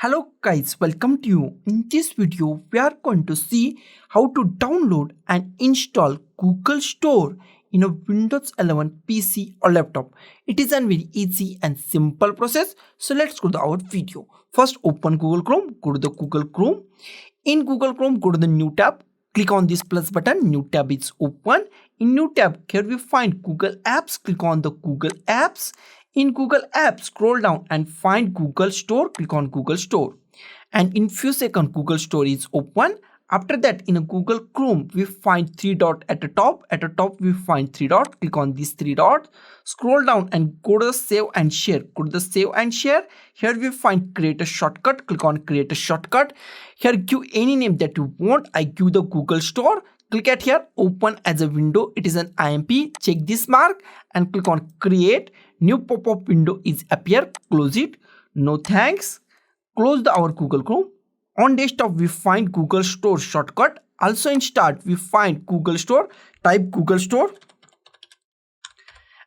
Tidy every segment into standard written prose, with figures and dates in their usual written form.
Hello guys, welcome to you. In this video, we are going to see how to download and install Google Store in a Windows 11 PC or laptop. It is a very easy and simple process. So let's go to our video. First, open Google Chrome, go to the Google Chrome. In Google Chrome, go to the new tab. Click on this plus button, new tab is open. In new tab, here we find Google Apps. Click on the Google Apps. In Google Apps, scroll down and find Google Store. Click on Google Store. And in few seconds, Google Store is open. After that, in a Google Chrome, we find three dots at the top. At the top, we find three dots. Click on these three dots. Scroll down and go to the save and share. Go to the save and share. Here we find create a shortcut. Click on create a shortcut. Here give any name that you want. I give the Google Store. Click at here, open as a window. It is an IMP. Check this mark and click on create. New pop-up window is appear. Close it. No thanks. Close our Google Chrome. On desktop, we find Google Store shortcut. Also in start, we find Google Store. Type Google Store.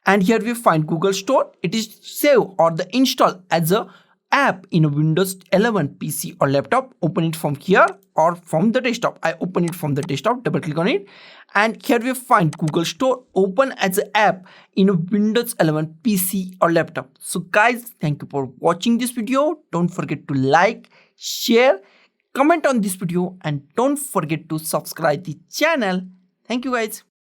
And here we find Google Store. It is save or the install as a app in a Windows 11 PC or laptop. Open it from here or from the desktop. I open it from the desktop. Double click on it. And here we find Google Store open as an app in a Windows 11 PC or laptop. So guys, thank you for watching this video. Don't forget to like, share, comment on this video, and don't forget to subscribe the channel. Thank you guys.